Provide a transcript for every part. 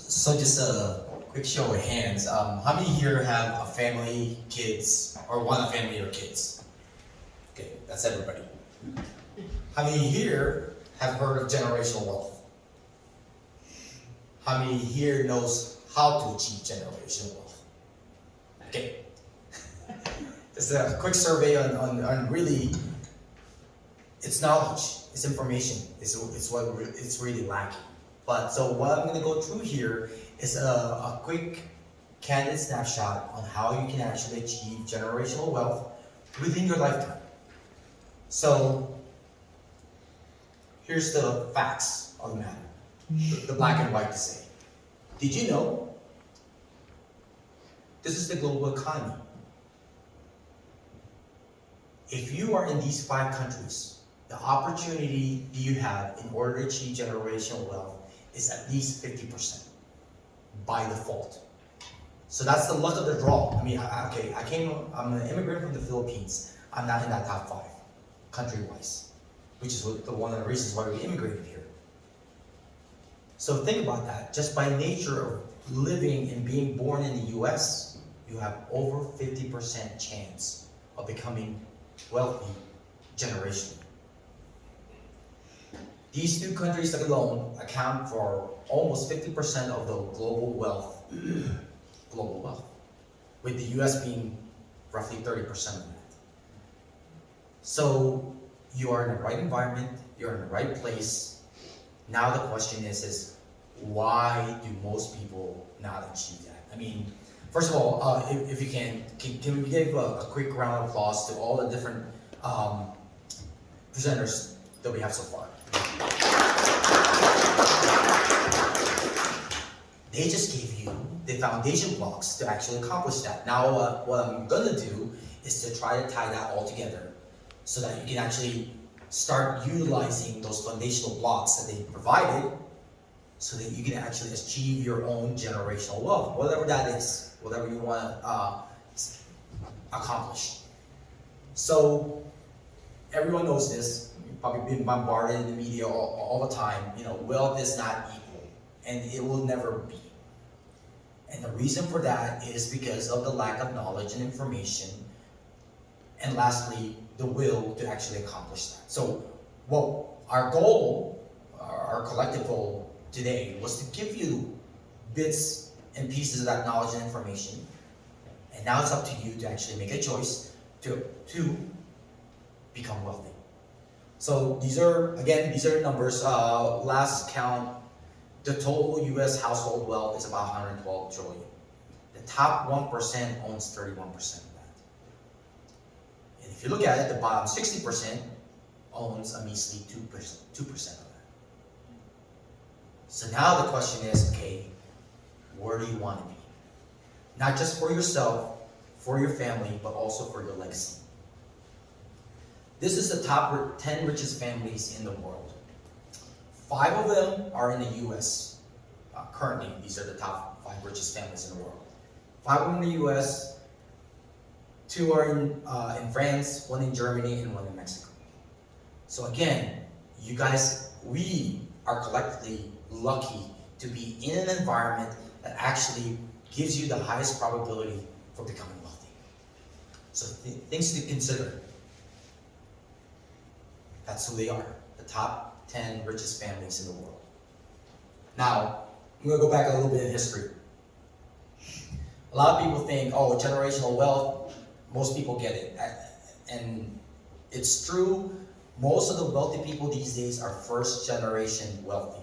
So just a quick show of hands. How many here have a family, kids, or want a family or kids? Okay, that's everybody. How many here have heard of generational wealth? How many here knows how to achieve generational wealth? Okay. Just a quick survey on really, it's knowledge, it's information, it's really lacking. But so what I'm going to go through here is a quick candid snapshot on how you can actually achieve generational wealth within your lifetime. So here's the facts of the matter, the black and white to say. Did you know this is the global economy? If you are in these 5 countries, the opportunity you have in order to achieve generational wealth is at least 50% by default. So that's the luck of the draw. I mean, I'm an immigrant from the Philippines. I'm not in that top 5, country-wise, which is one of the reasons why we immigrated here. So think about that. Just by nature of living and being born in the US, you have over 50% chance of becoming wealthy generationally. These 2 countries alone account for almost 50% of the global wealth, with the US being roughly 30% of that. So you are in the right environment, you're in the right place. Now the question is why do most people not achieve that? I mean, first of all, if you can we give a quick round of applause to all the different presenters that we have so far. They just gave you the foundation blocks to actually accomplish that. Now, what I'm gonna do is to try to tie that all together so that you can actually start utilizing those foundational blocks that they provided so that you can actually achieve your own generational wealth, whatever that is, whatever you want to accomplish. So, everyone knows this. You've probably been bombarded in the media all the time. You know, wealth is not equal, and it will never be. And the reason for that is because of the lack of knowledge and information, and lastly, the will to actually accomplish that. So, our goal, our collective goal today, was to give you bits and pieces of that knowledge and information, and now it's up to you to actually make a choice to become wealthy. So these are the numbers. Last count, the total U.S. household wealth is about 112 trillion. The top 1% owns 31% of that. And if you look at it, the bottom 60% owns a measly 2% of that. So now the question is, okay, where do you want to be? Not just for yourself, for your family, but also for your legacy. This is the top 10 richest families in the world. 5 of them are in the US. Currently, these are the top 5 richest families in the world. 5 of them in the US, 2 are in France, 1 in Germany, and 1 in Mexico. So again, you guys, we are collectively lucky to be in an environment that actually gives you the highest probability for becoming wealthy. So things to consider. That's who they are, the top 10 richest families in the world. Now, I'm going to go back a little bit in history. A lot of people think, oh, generational wealth, most people get it. And it's true, most of the wealthy people these days are first generation wealthy.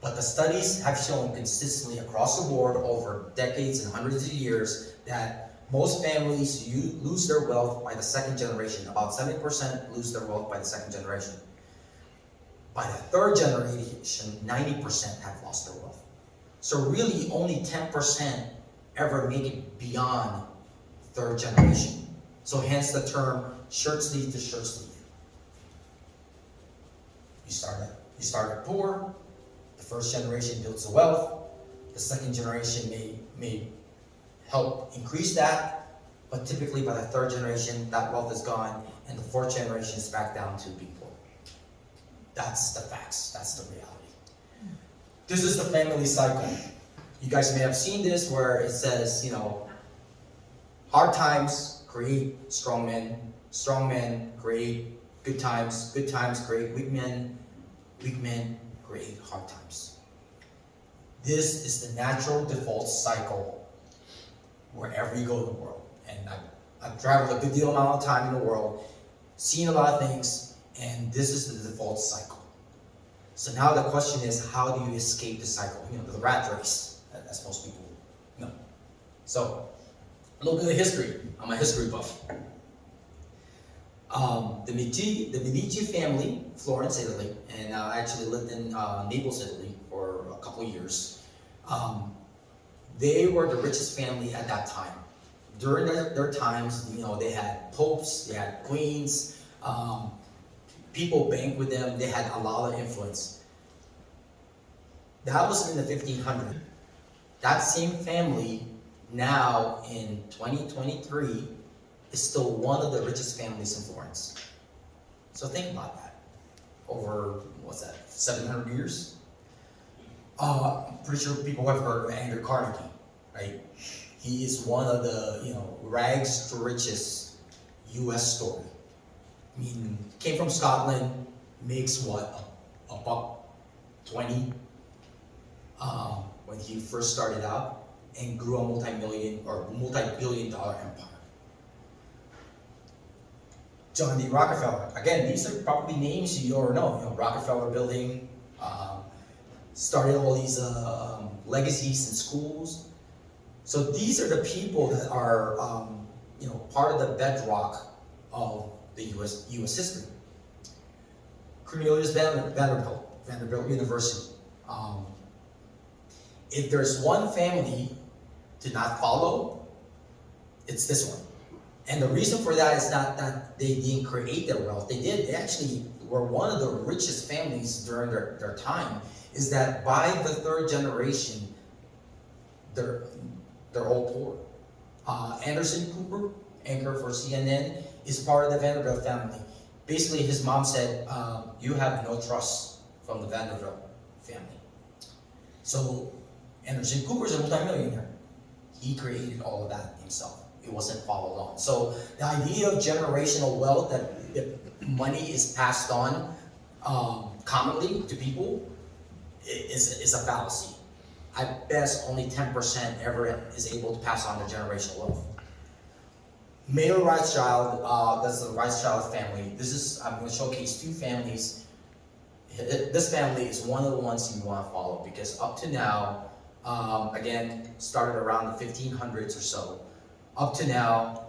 But the studies have shown consistently across the board over decades and hundreds of years that most families lose their wealth by the 2nd generation. About 70% lose their wealth by the 2nd generation. By the 3rd generation, 90% have lost their wealth. So really, only 10% ever make it beyond 3rd generation. So hence the term shirt sleeve to shirt sleeve. You start poor. The 1st generation builds the wealth. The 2nd generation may help increase that, but typically by the 3rd generation, that wealth is gone, and the 4th generation is back down to being poor. That's the facts. That's the reality. This is the family cycle. You guys may have seen this where it says, hard times create strong men create good times create weak men create hard times. This is the natural default cycle wherever you go in the world. And I've traveled a good deal amount of time in the world, seen a lot of things, and this is the default cycle. So now the question is, how do you escape the cycle? The rat race, as most people know. So, a little bit of history. I'm a history buff. The Medici family, Florence, Italy, and I actually lived in Naples, Italy for a couple of years. They were the richest family at that time. During their times, they had popes, they had queens, people banked with them, they had a lot of influence. That was in the 1500s. That same family, now in 2023, is still one of the richest families in Florence. So think about that. Over, 700 years? I'm pretty sure people have heard of Andrew Carnegie, right? He is one of the, rags to riches US story. I mean, came from Scotland, makes what, a buck 20 when he first started out, and grew a multi-billion-dollar empire. John D. Rockefeller. Again, these are probably names you already know. Rockefeller Building, started all these legacies in schools. So these are the people that are, part of the bedrock of the U.S. history. Cornelius Vanderbilt University. If there's one family to not follow, it's this one. And the reason for that is not that they didn't create their wealth. They did. They actually were one of the richest families during their time. Is that by the third generation, they're all poor. Anderson Cooper, anchor for CNN, is part of the Vanderbilt family. Basically, his mom said, you have no trust from the Vanderbilt family. So Anderson Cooper's a multimillionaire. He created all of that himself. It wasn't followed on. So the idea of generational wealth, that money is passed on commonly to people, is a fallacy. At best, only 10% ever is able to pass on their generational wealth. Mayer Rothschild, that's the Rothschild family. I'm going to showcase two families. This family is one of the ones you want to follow because up to now, again, started around the 1500s or so. Up to now,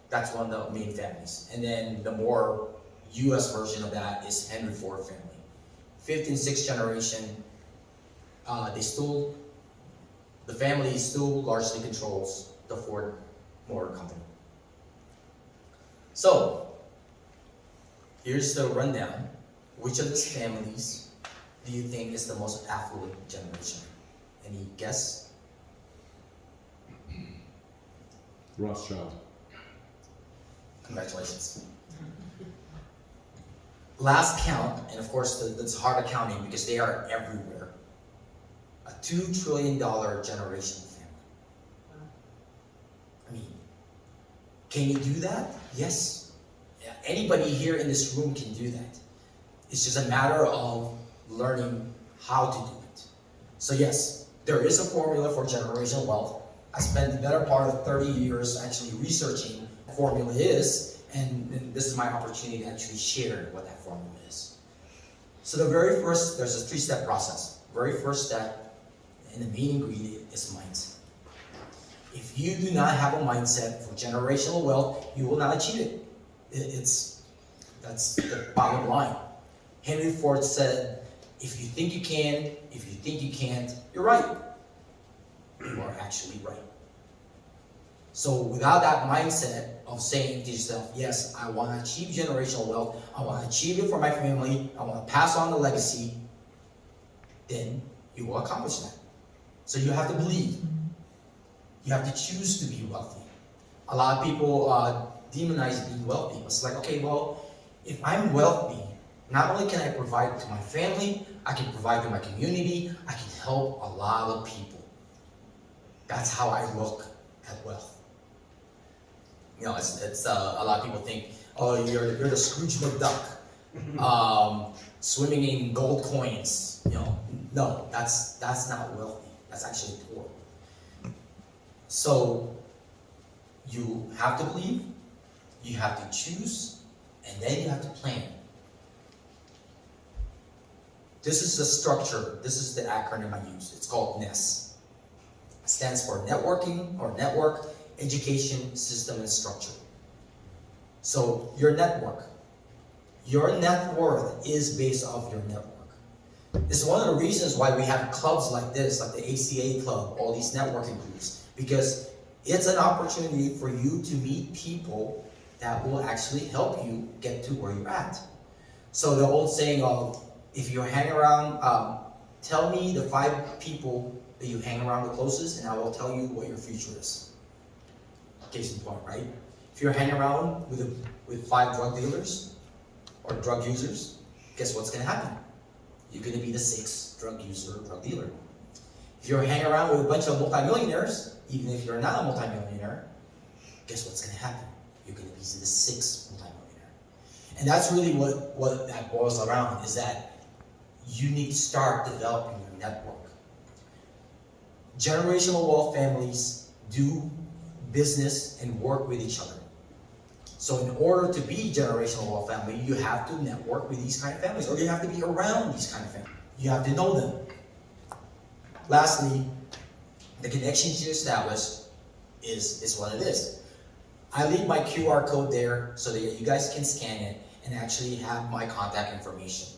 that's one of the main families. And then the more US version of that is Henry Ford family. Fifth and sixth generation, the family still largely controls the Ford Motor Company. So, here's the rundown. Which of these families do you think is the most affluent generation? Any guess? Rothschild. Congratulations. Last count, and of course that's hard accounting because they are everywhere. A $2 trillion generation family. I mean, can you do that? Yes. Yeah, anybody here in this room can do that. It's just a matter of learning how to do it. So yes, there is a formula for generational wealth. I spent the better part of 30 years actually researching what the formula is, and this is my opportunity to actually share what that formula is. So there's a three-step process. Very first step, and the main ingredient is mindset. If you do not have a mindset for generational wealth, you will not achieve it. That's the bottom line. Henry Ford said, if you think you can, if you think you can't, you're right. You are actually right. So without that mindset of saying to yourself, yes, I want to achieve generational wealth, I want to achieve it for my family, I want to pass on the legacy, then you will accomplish that. So you have to believe. You have to choose to be wealthy. A lot of people demonize being wealthy. It's like, okay, well, if I'm wealthy, not only can I provide to my family, I can provide to my community, I can help a lot of people. That's how I look at wealth. You know, it's a lot of people think, oh, you're the Scrooge McDuck, swimming in gold coins. You know, no, that's not wealthy. That's actually poor. So you have to believe, you have to choose, and then you have to plan. This is the structure. This is the acronym I use. It's called NES. It stands for networking or network, education, system, and structure. So your network, your net worth is based off your network. It's one of the reasons why we have clubs like this, like the ACA club, all these networking groups, because it's an opportunity for you to meet people that will actually help you get to where you're at. So the old saying of, if you hang around, tell me the 5 people that you hang around the closest, and I will tell you what your future is. Case in point, right? If you're hanging around with 5 drug dealers or drug users, guess what's going to happen? You're going to be the 6th drug user or drug dealer. If you're hanging around with a bunch of multimillionaires, even if you're not a multimillionaire, guess what's going to happen? You're going to be the 6th multimillionaire. And that's really what that boils around, is that you need to start developing your network. Generational wealth families do business and work with each other. So in order to be generational wealth family, you have to network with these kind of families, or you have to be around these kind of families. You have to know them. Lastly, the connections you establish is what it is. I leave my QR code there so that you guys can scan it and actually have my contact information.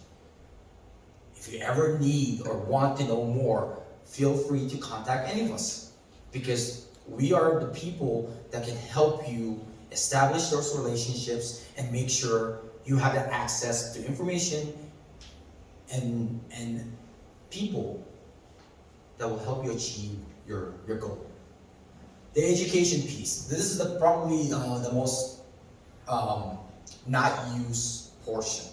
If you ever need or want to know more, feel free to contact any of us, because we are the people that can help you establish those relationships and make sure you have the access to information and people that will help you achieve your goal. The education piece. This is probably the most not used portion.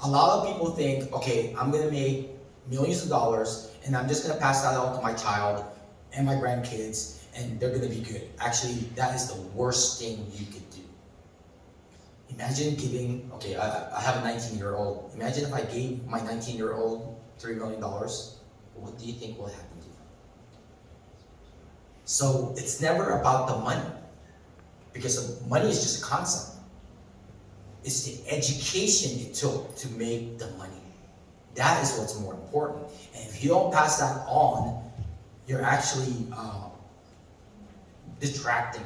A lot of people think, okay, I'm gonna make millions of dollars and I'm just gonna pass that on to my child and my grandkids and they're gonna be good. Actually, that is the worst thing you could do. Imagine giving, okay, I have a 19-year-old. Imagine if I gave my 19-year-old $3 million. What do you think will happen to them? So it's never about the money, because money is just a concept. It's the education it took to make the money. That is what's more important. And if you don't pass that on, you're actually detracting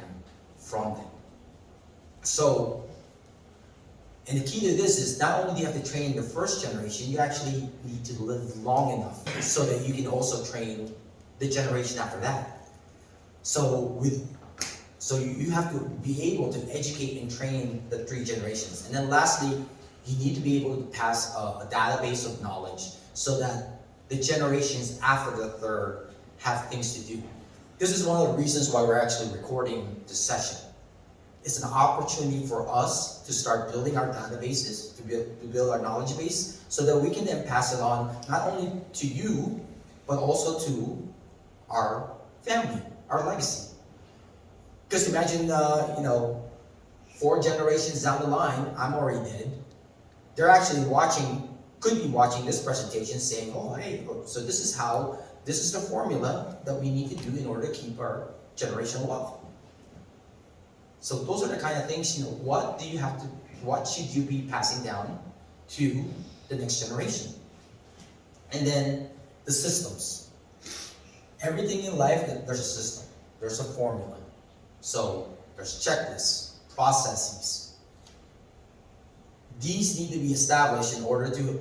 from them. So, and the key to this is not only do you have to train the first generation, you actually need to live long enough so that you can also train the generation after that. So you have to be able to educate and train the 3 generations. And then lastly, you need to be able to pass a database of knowledge so that the generations after the 3rd have things to do. This is one of the reasons why we're actually recording this session. It's an opportunity for us to start building our databases, to build our knowledge base, so that we can then pass it on not only to you, but also to our family, our legacy. Because imagine, 4 generations down the line, I'm already dead. They're actually could be watching this presentation saying, oh, hey, so this is the formula that we need to do in order to keep our generational wealth. So those are the kind of things, what should you be passing down to the next generation? And then the systems. Everything in life, there's a system, there's a formula. So there's checklists, processes. These need to be established in order to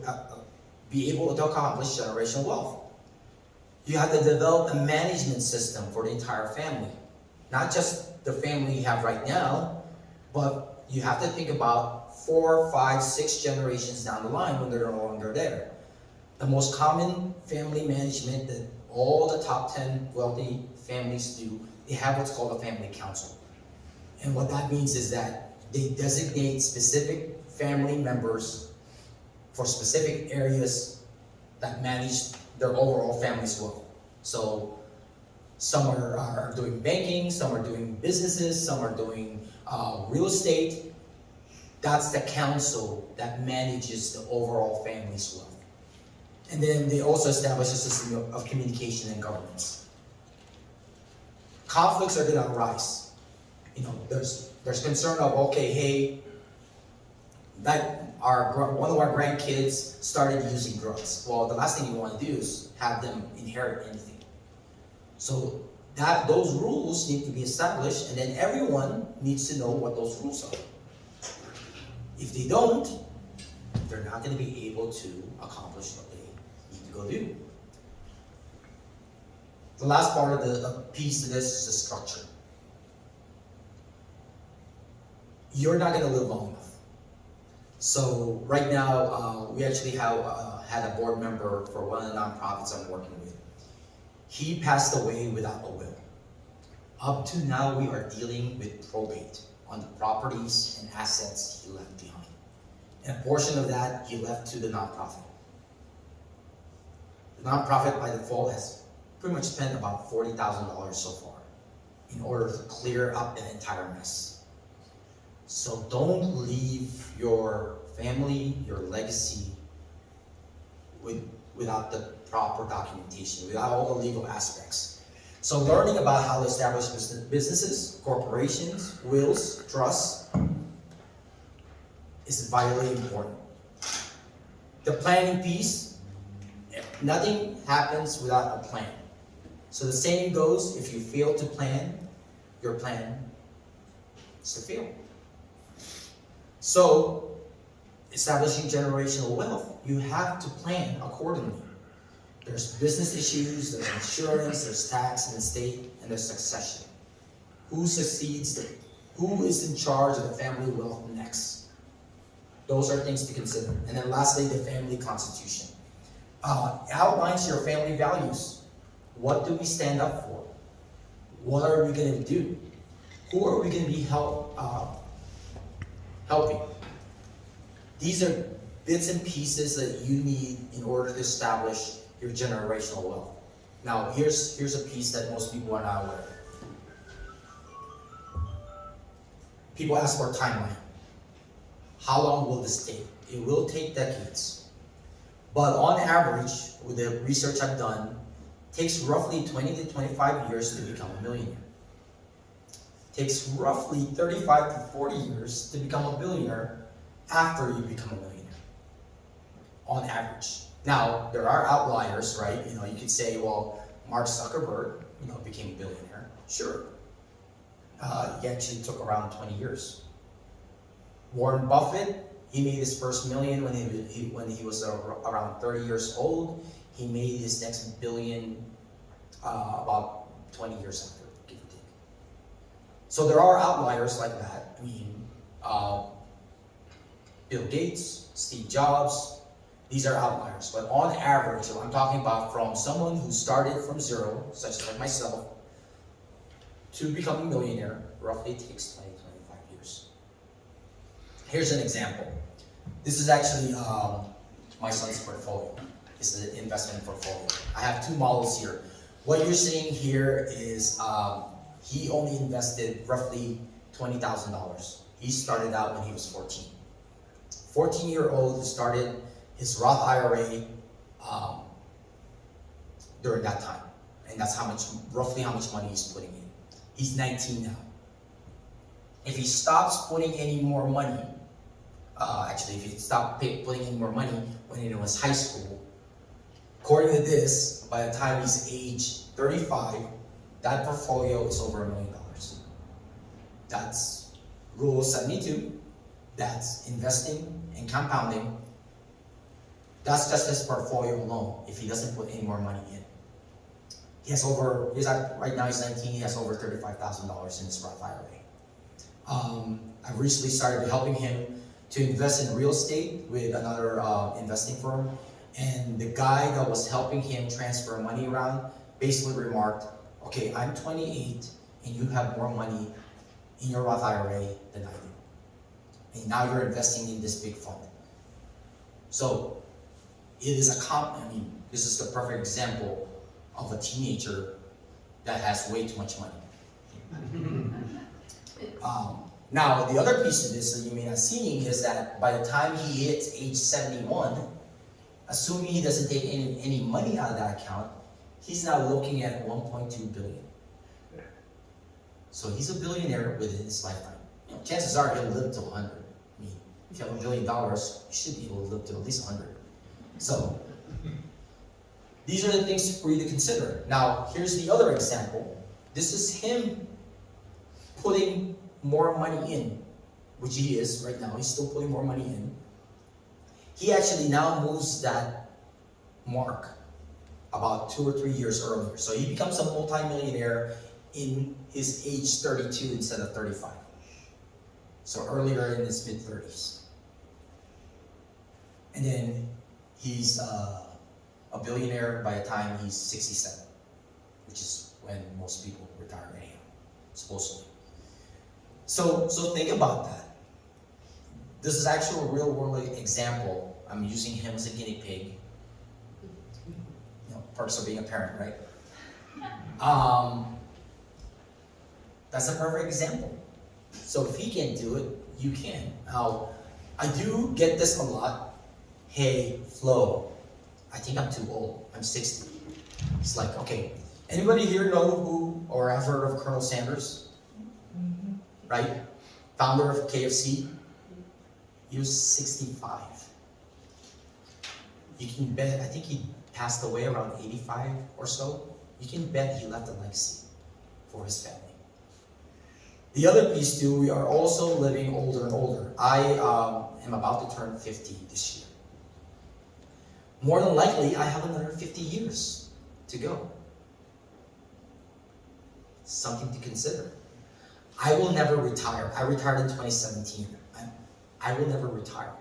be able to accomplish generational wealth. You have to develop a management system for the entire family. Not just the family you have right now, but you have to think about 4, 5, 6 generations down the line when they're no longer there. The most common family management that all the top 10 wealthy families do, they have what's called a family council. And what that means is that they designate specific family members for specific areas that manage their overall family's wealth. So Some are doing banking, some are doing businesses, some are doing real estate. That's the council that manages the overall family's wealth. And then they also establish a system of communication and governance. Conflicts are gonna arise. There's concern of, okay, hey, that one of our grandkids started using drugs. Well, the last thing you want to do is have them inherit anything. So those rules need to be established, and then everyone needs to know what those rules are. If they don't, they're not going to be able to accomplish what they need to go do. The last part of the piece of this is the structure. You're not going to live long enough. So right now, we actually have had a board member for one of the nonprofits I'm working with. He passed away without a will. Up to now, we are dealing with probate on the properties and assets he left behind. And a portion of that he left to the nonprofit. The nonprofit by default has pretty much spent about $40,000 so far in order to clear up the entire mess. So don't leave your family, your legacy without the proper documentation, without all the legal aspects. So learning about how to establish businesses, corporations, wills, trusts is vitally important. The planning piece, nothing happens without a plan. So the saying goes, if you fail to plan, your plan is to fail. So, establishing generational wealth, you have to plan accordingly. There's business issues, there's insurance, there's tax and estate, and there's succession. Who succeeds, who is in charge of the family wealth next? Those are things to consider. And then lastly, the family constitution. Outlines your family values. What do we stand up for? What are we going to do? Who are we going to be helping? These are bits and pieces that you need in order to establish your generational wealth. Now, here's a piece that most people are not aware of. People ask for a timeline. How long will this take? It will take decades. But on average, with the research I've done, it takes roughly 20 to 25 years to become a millionaire. It takes roughly 35 to 40 years to become a billionaire after you become a millionaire, on average. Now, there are outliers, right? You could say, well, Mark Zuckerberg, became a billionaire. Sure. He actually took around 20 years. Warren Buffett, he made his first million when he was around 30 years old. He made his next billion about 20 years after, give or take. So there are outliers like that. Bill Gates, Steve Jobs, these are outliers. But on average, I'm talking about from someone who started from zero, such as like myself, to become a millionaire, roughly takes 20, 25 years. Here's an example. This is actually my son's portfolio. This is an investment portfolio. I have two models here. What you're seeing here is he only invested roughly $20,000. He started out when he was 14. 14-year-old who started his Roth IRA during that time. And that's roughly how much money he's putting in. He's 19 now. If he stops putting any more money, if he stopped putting any more money when he was high school, according to this, by the time he's age 35, that portfolio is over $1 million. That's Rule 72. That's investing and compounding. That's just his portfolio alone, if he doesn't put any more money in. Right now he's 19, he has over $35,000 in his Roth IRA. I recently started helping him to invest in real estate with another investing firm, and the guy that was helping him transfer money around basically remarked, okay, I'm 28 and you have more money in your Roth IRA than I do. And now you're investing in this big fund. So it is this is the perfect example of a teenager that has way too much money. Now, the other piece of this that you may not see is that by the time he hits age 71, assuming he doesn't take any money out of that account, he's now looking at 1.2 billion. So he's a billionaire within his lifetime. You know, chances are he'll live to 100. I mean, if you have $1 billion, you should be able to live to at least 100. So, these are the things for you to consider. Now, here's the other example. This is him putting more money in, which he is right now. He's still putting more money in. He actually now moves that mark about 2 or 3 years earlier. So he becomes a multi-millionaire in his age 32 instead of 35. So earlier in his mid-30s. And then he's a billionaire by the time he's 67, which is when most people retire anyhow, supposedly. So think about that. This is actually a real world example. I'm using him as a guinea pig. You know, perks of being a parent, right? That's a perfect example. So if he can do it, you can. Now, I do get this a lot. Hey, Flo, I think I'm too old. I'm 60. It's like, okay, anybody here know who or have heard of Colonel Sanders? Right? Founder of KFC. He was 65. You can bet, I think he passed away around 85 or so. You can bet he left a legacy for his family. The other piece too, we are also living older and older. I am about to turn 50 this year. More than likely, I have another 50 years to go. Something to consider. I will never retire. I retired in 2017. I will never retire.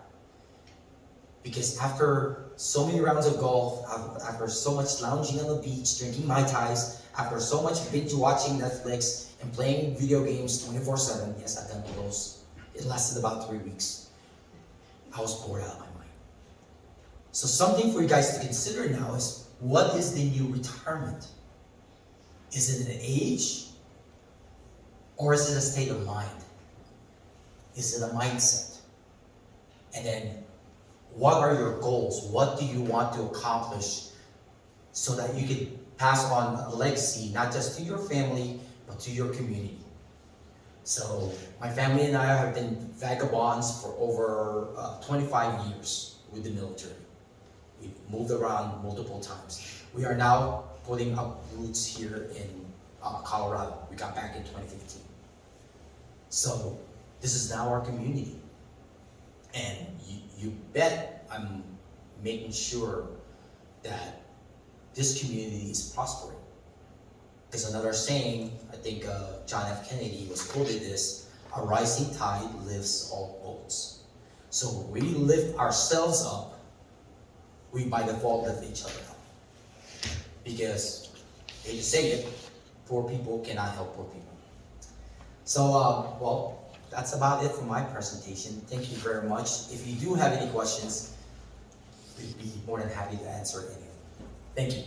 Because after so many rounds of golf, after so much lounging on the beach, drinking Mai Tais, after so much binge watching Netflix and playing video games 24/7, yes, I've done those. It lasted about 3 weeks. I was bored out of my mind. So something for you guys to consider now is, what is the new retirement? Is it an age? Or is it a state of mind? Is it a mindset? And then, what are your goals? What do you want to accomplish so that you can pass on a legacy, not just to your family, but to your community? So, my family and I have been vagabonds for over 25 years with the military. We've moved around multiple times. We are now putting up roots here in Colorado. We got back in 2015. So, this is now our community. And you bet I'm making sure that this community is prospering. There's another saying, I think John F. Kennedy was quoted this: a rising tide lifts all boats. So when we lift ourselves up, we by default lift each other up. Because, I hate to say it, poor people cannot help poor people. So, well, that's about it for my presentation. Thank you very much. If you do have any questions, we'd be more than happy to answer any of them. Thank you.